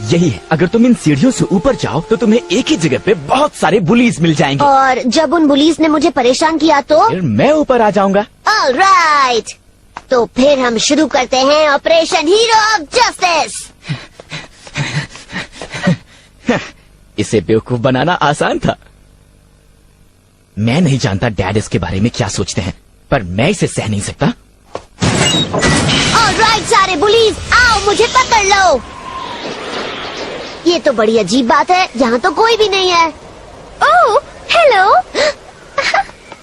यही है, अगर तुम इन सीढ़ियों से ऊपर जाओ तो तुम्हें एक ही जगह पे बहुत सारे बुलीज मिल जाएंगे। और जब उन बुलीज ने मुझे परेशान किया तो फिर मैं ऊपर आ जाऊंगा। ऑलराइट, तो फिर हम शुरू करते हैं ऑपरेशन हीरो ऑफ जस्टिस। इसे बेवकूफ बनाना आसान था। मैं नहीं जानता डैड इसके बारे में क्या सोचते हैं, पर मैं इसे सह नहीं सकता। ऑलराइट सारे बुलीज, आओ मुझे पकड़ लो। ये तो बड़ी अजीब बात है, यहाँ तो कोई भी नहीं है। ओह हेलो,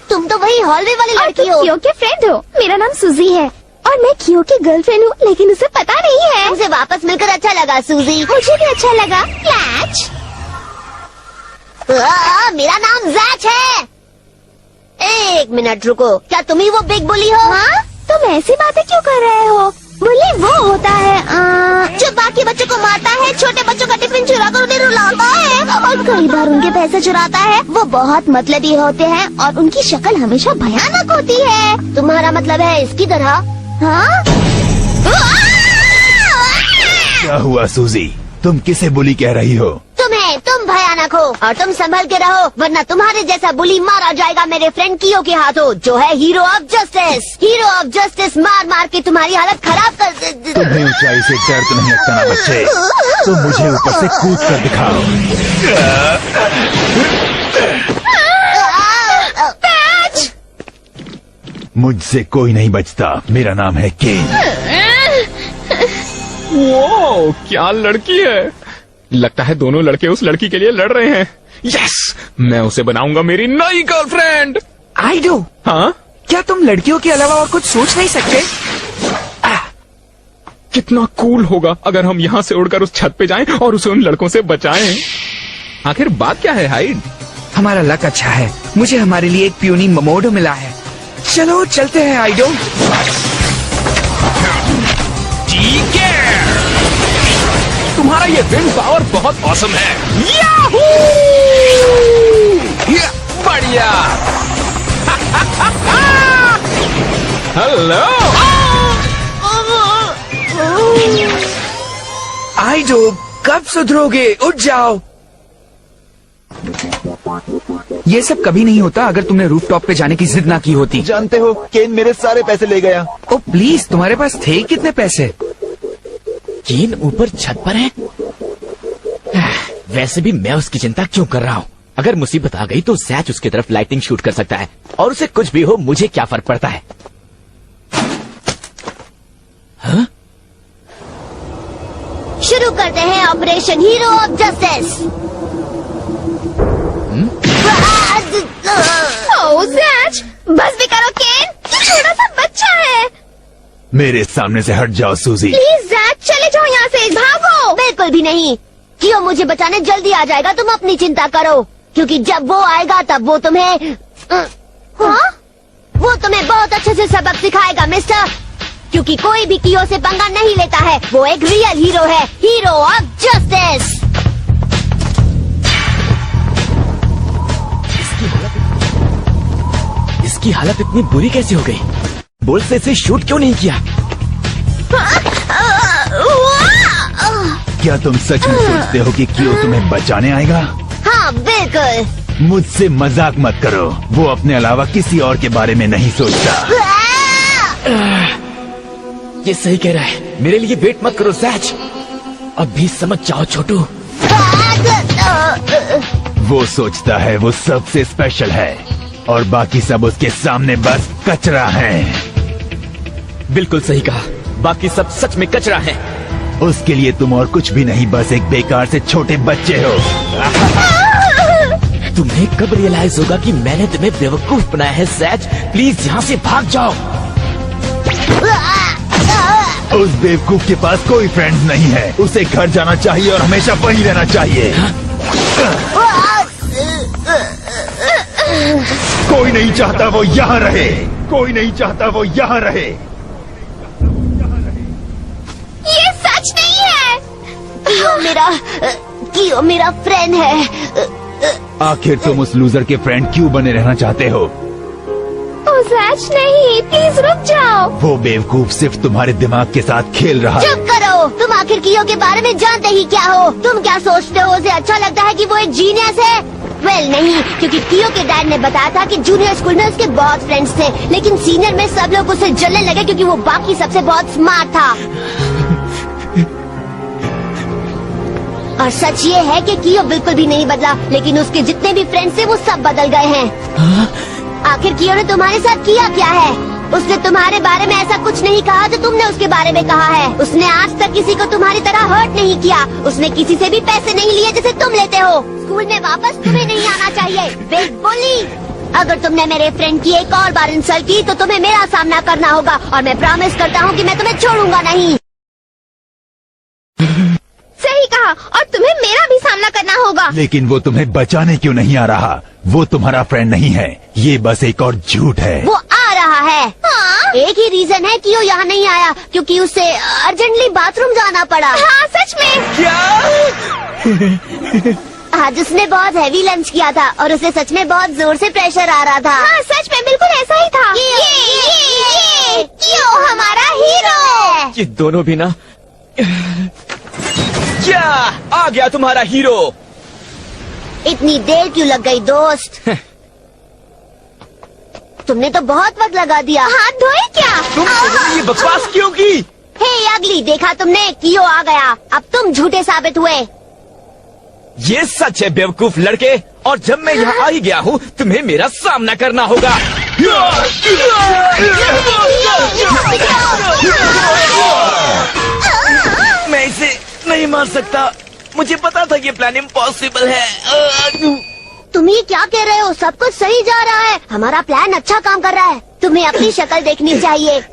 तुम तो वही हॉलवे वाली लड़की हो। कियो के फ्रेंड हो। मेरा नाम सुजी है और मैं कियो की गर्लफ्रेंड हूँ, लेकिन उसे पता नहीं है। तुमसे वापस मिलकर अच्छा लगा सूजी। मुझे भी अच्छा लगा। फ्लैच, मेरा नाम जैच है। एक मिनट रुको, क्या तुम ही वो बिग बुली हो? हाँ, तुम ऐसी बातें क्यों कर रहे हो? बुली वो होता है जो बाकी बच्चों को मारता है, छोटे बच्चों का टिफिन चुरा कर उन्हें रुलाता है और कई बार उनके पैसे चुराता है। वो बहुत मतलबी होते हैं और उनकी शक्ल हमेशा भयानक होती है। तुम्हारा मतलब है इसकी तरह? हाँ? क्या हुआ सूजी, तुम किसे बुली कह रही हो? तुम भयानक हो और तुम संभल के रहो, वरना तुम्हारे जैसा बुली मारा जाएगा मेरे फ्रेंड कियो के हाथों, जो है hero of justice. Hero of justice मार मार के तुम्हारी हालत खराब कर। तुम्हें ऊंचाई से डर तो नहीं लगता ना बच्चे, तो मुझे ऊपर से कूद कर दिखाओ। मुझसे कोई नहीं बचता, मेरा नाम है केन। वो क्या लड़की है, लगता है दोनों लड़के उस लड़की के लिए लड़ रहे हैं। यस, मैं उसे बनाऊंगा मेरी नई गर्लफ्रेंड। आइडो, हाँ, क्या तुम लड़कियों के अलावा और कुछ सोच नहीं सकते? कितना कूल होगा अगर हम यहाँ से उड़कर उस छत पे जाएं और उसे उन लड़कों से बचाएं। आखिर बात क्या है हाइड? हमारा लक अच्छा है, मुझे हमारे लिए एक प्यूनी ममोडो मिला है। चलो चलते हैं आइडो। ठीक है, तुम्हारा ये विंड पावर बहुत ऑसम है। याहू! बढ़िया। हेलो आइडो, कब सुधरोगे? उठ जाओ। ये सब कभी नहीं होता अगर तुमने रूफटॉप पे जाने की जिद ना की होती। जानते हो, केन मेरे सारे पैसे ले गया। ओ प्लीज, तुम्हारे पास थे कितने पैसे? केन ऊपर छत पर है। वैसे भी मैं उसकी चिंता क्यों कर रहा हूँ? अगर मुसीबत आ गई तो जैच उसकी तरफ लाइटिंग शूट कर सकता है, और उसे कुछ भी हो मुझे क्या फर्क पड़ता है। हाँ? शुरू करते हैं ऑपरेशन हीरो ऑफ जस्टिस। ओह जैच, बस भी करो केन, छोटा सा बच्चा है। मेरे सामने से हट जाओ सूजी। प्लीज जैच, चले जाओ यहाँ से, भागो। बिल्कुल भी नहीं, कियो मुझे बचाने जल्दी आ जाएगा, तुम अपनी चिंता करो, क्योंकि जब वो आएगा तब वो तुम्हें हाँ? वो तुम्हें बहुत अच्छे से सबक सिखाएगा मिस्टर, क्योंकि कोई भी कियो से पंगा नहीं लेता है। वो एक रियल हीरो है, हीरो ऑफ जस्टिस। इसकी हालत इतनी बुरी कैसे हो गई? बुल से इसे शूट क्यों नहीं किया? क्या तुम सच में सोचते हो कि कियो तुम्हें बचाने आएगा? हाँ बिल्कुल। मुझसे मजाक मत करो, वो अपने अलावा किसी और के बारे में नहीं सोचता। ये सही कह रहा है, मेरे लिए वेट मत करो जैच, अब भी समझ जाओ छोटू। वो सोचता है वो सबसे स्पेशल है और बाकी सब उसके सामने बस कचरा है। बिल्कुल सही कहा, बाकी सब सच में कचरा है। उसके लिए तुम और कुछ भी नहीं, बस एक बेकार से छोटे बच्चे हो। तुम्हें कब रियलाइज होगा कि मैंने तुम्हें बेवकूफ बनाया है जैच? प्लीज यहाँ से भाग जाओ। उस बेवकूफ के पास कोई फ्रेंड्स नहीं है, उसे घर जाना चाहिए और हमेशा वहीं रहना चाहिए। कोई नहीं चाहता वो यहाँ रहे, कोई नहीं चाहता वो यहाँ रहे। ये सच नहीं है। कियो मेरा फ्रेंड है। आखिर तुम उस लूजर के फ्रेंड क्यों बने रहना चाहते हो? ओह जैच नहीं, प्लीज रुक जाओ। वो बेवकूफ सिर्फ तुम्हारे दिमाग के साथ खेल रहा है। चुप करो, हो? तुम आखिर कियो के बारे में जानते ही क्या हो? तुम क्या सोचते हो? उसे अच्छा लगता है कि वो एक जीनियस है? वेल नहीं, क्योंकि कियो के डैड ने बताया था कि जूनियर स्कूल में उसके बहुत फ्रेंड्स थे, लेकिन सीनियर में सब लोग उसे जलने लगे क्योंकि वो बाकी सबसे बहुत स्मार्ट था। और सच ये है कि कियो बिल्कुल भी नहीं बदला, लेकिन उसके जितने भी फ्रेंड्स थे वो सब बदल गए हैं। आखिर कियो ने तुम्हारे साथ किया क्या है? उसने तुम्हारे बारे में ऐसा कुछ नहीं कहा जो तुमने उसके बारे में कहा है। उसने आज तक किसी को तुम्हारी तरह हर्ट नहीं किया। उसने किसी से भी पैसे नहीं लिए जैसे तुम लेते हो। स्कूल में वापस तुम्हें नहीं आना चाहिए, बिग बुली। अगर तुमने मेरे फ्रेंड की एक और बार इंसल्ट की तो तुम्हें मेरा सामना करना होगा, और मैं प्रॉमिस करता हूँ कि मैं तुम्हें छोड़ूंगा नहीं। सही कहा, और तुम्हें मेरा भी सामना करना होगा। लेकिन वो तुम्हें बचाने क्यों नहीं आ रहा? वो तुम्हारा फ्रेंड नहीं है, ये बस एक और झूठ है। वो आ रहा है। हाँ? एक ही रीजन है कि वो यहाँ नहीं आया, क्योंकि उसे अर्जेंटली बाथरूम जाना पड़ा। हाँ सच में। आज उसने बहुत हैवी लंच किया था और उसे सच में बहुत जोर से प्रेशर आ रहा था। हाँ सच में, बिल्कुल ऐसा ही था। ये कियो हमारा हीरो। ये दोनों भी ना। क्या आ गया तुम्हारा हीरो? इतनी देर क्यों लग गई दोस्त? तुमने तो बहुत वक्त लगा दिया। हाथ धोए क्या? तुमने ये बकवास क्यों की? हे अगली, देखा तुमने? कियो आ गया। अब तुम झूठे साबित हुए। ये सच है बेवकूफ लड़के, और जब मैं यहाँ आ ही गया हूँ तुम्हें मेरा सामना करना होगा। मैं इसे नहीं मार सकता। मुझे पता था ये प्लान इम्पॉसिबल है। तुम ये क्या कह रहे हो? सब कुछ सही जा रहा है। हमारा प्लान अच्छा काम कर रहा है। तुम्हें अपनी शक्ल देखनी चाहिए।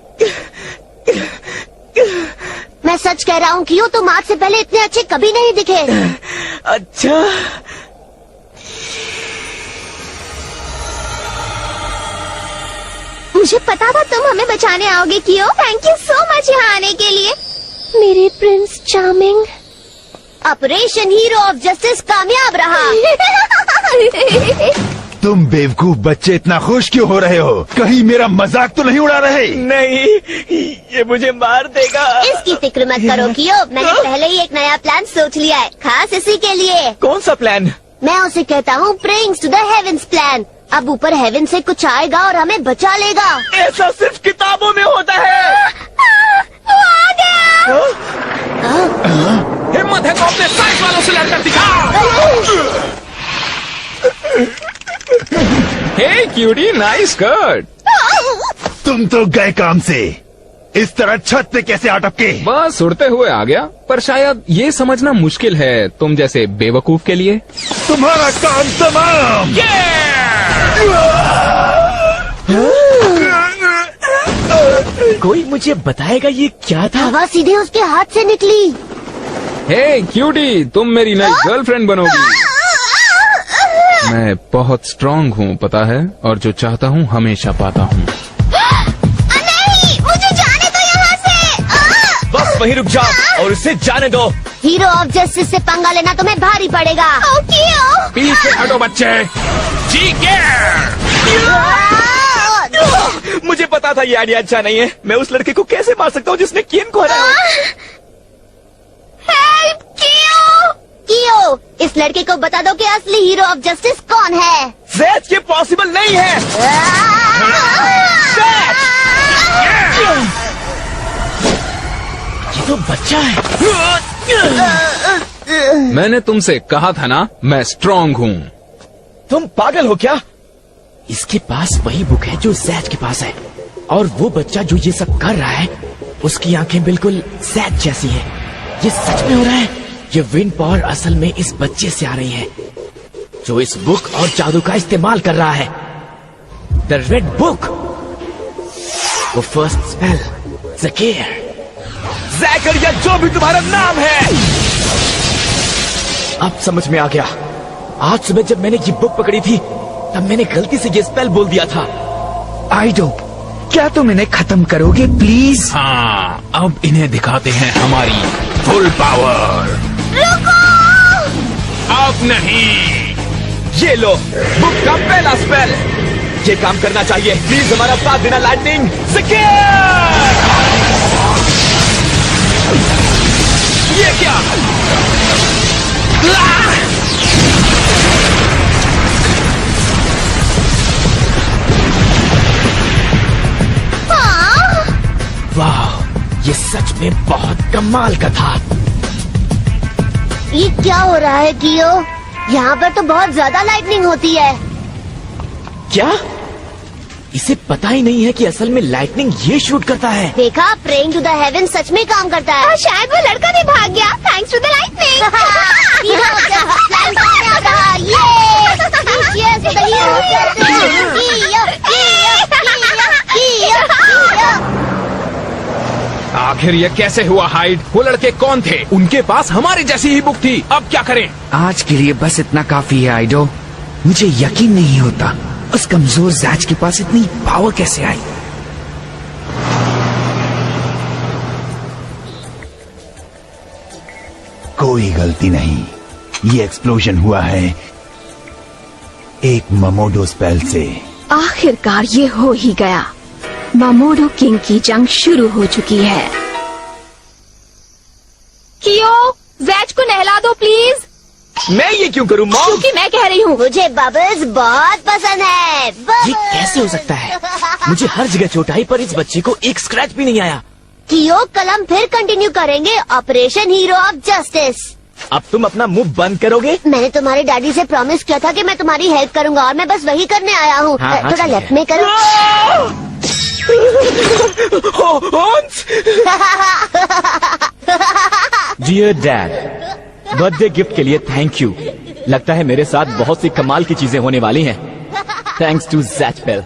मैं सच कह रहा हूँ कियो, तुम आज से पहले इतने अच्छे कभी नहीं दिखे। अच्छा, मुझे पता था तुम हमें बचाने आओगे कियो। थैंक यू सो मच यहाँ आने के लिए, मेरे Prince charming. Operation hero of justice कामयाब रहा। तुम बेवकूफ बच्चे इतना खुश क्यों हो रहे हो? कहीं मेरा मजाक तो नहीं उड़ा रहे? नहीं, ये मुझे मार देगा। इसकी फिक्र मत करो कियो, मैंने पहले ही एक नया प्लान सोच लिया है, खास इसी के लिए। कौन सा प्लान? मैं उसे कहता हूँ प्रेइंग्स टू द हेवेंस प्लान। अब ऊपर हेवन से कुछ आएगा और हमें बचा लेगा। ऐसा सिर्फ किताबों में होता है। वो आ गया। हिम्मत है तो अपने साइज वालों से लड़कर दिखा। हे क्यूटी, नाइस कट। तुम तो गए काम से। इस तरह छत पे कैसे अटके? बस उड़ते हुए आ गया, पर शायद ये समझना मुश्किल है तुम जैसे बेवकूफ के लिए। तुम्हारा काम तमाम। कोई मुझे बताएगा ये क्या था? हवा सीधे उसके हाथ से निकली। हे क्यूटी, तुम मेरी नई गर्लफ्रेंड बनोगी। मैं बहुत स्ट्रांग हूँ पता है, और जो चाहता हूँ हमेशा पाता हूँ। नहीं, मुझे जाने दो यहाँ से। बस वहीं रुक जाओ और उसे जाने दो। हीरो ऑफ जस्टिस से पंगा लेना तुम्हें भारी पड़ेगा। कियो। पीछे हटो बच्चे। ठीक है। मुझे पता था ये आइडिया अच्छा नहीं है। मैं उस लड़के को कैसे मार सकता हूँ जिसने कियन को हराया? हेल्प कियो। कियो, इस लड़के को बता दो कि असली हीरो ऑफ जस्टिस कौन है। ज़ैच, ये पॉसिबल नहीं है। ये तो बच्चा है। मैंने तुमसे कहा था ना, मैं स्ट्रांग हूँ। तुम पागल हो क्या? इसके पास वही बुक है जो ज़ैच के पास है, और वो बच्चा जो ये सब कर रहा है उसकी आंखें बिल्कुल ज़ैच जैसी हैं। ये सच में हो रहा है। ये विंड पावर असल में इस बच्चे से आ रही है जो इस बुक और जादू का इस्तेमाल कर रहा है। The red book. वो फर्स्ट स्पेल ज़कीर, ज़ैकर या जो भी तुम्हारा नाम है। अब समझ में आ गया। आज सुबह जब मैंने ये बुक पकड़ी थी तब मैंने गलती से ये स्पेल बोल दिया था। आइडो, क्या तुम इन्हें खत्म करोगे प्लीज? हाँ, अब इन्हें दिखाते हैं हमारी फुल पावर। अब नहीं। ये लो बुक का पहला स्पेल। ये काम करना चाहिए। प्लीज हमारा साथ देना लाइटनिंग। ज़कीर! ये क्या? वाह, ये सच में बहुत कमाल का था। ये क्या हो रहा है कियो? यहाँ पर तो बहुत ज्यादा लाइटनिंग होती है। क्या इसे पता ही नहीं है कि असल में लाइटनिंग ये शूट करता है? देखा, प्रेइंग टू द हेवन सच में काम करता है। और शायद वो लड़का भी भाग गया थैंक्स टू द आखिर ये कैसे हुआ हाइड? वो लड़के कौन थे? उनके पास हमारे जैसी ही बुक थी। अब क्या करें? आज के लिए बस इतना काफी है आइडो। मुझे यकीन नहीं होता उस कमजोर जैज के पास इतनी पावर कैसे आई। कोई गलती नहीं, ये एक्सप्लोजन हुआ है एक ममोडो स्पेल से। आखिरकार ये हो ही गया। मामोडो किंग की जंग शुरू हो चुकी है। कियो, जैज को नहला दो प्लीज। मैं ये क्यों करूं मॉम? क्योंकि मैं कह रही हूँ। मुझे बबल्स बहुत पसंद है। ये कैसे हो सकता है? मुझे हर जगह चोट आई पर इस बच्चे को एक स्क्रैच भी नहीं आया। कियो, कल हम फिर कंटिन्यू करेंगे ऑपरेशन हीरो ऑफ जस्टिस। अब तुम अपना मुंह बंद करोगे? मैंने तुम्हारे डैडी से प्रॉमिस किया था कि मैं तुम्हारी हेल्प करूंगा और मैं बस वही करने आया हूँ। हाँ, थोड़ा ठीक लेफ्ट है। में करो। डियर डैड, बर्थडे गिफ्ट के लिए थैंक यू। लगता है मेरे साथ बहुत सी कमाल की चीजें होने वाली हैं। Thanks to ज़ैचपेल।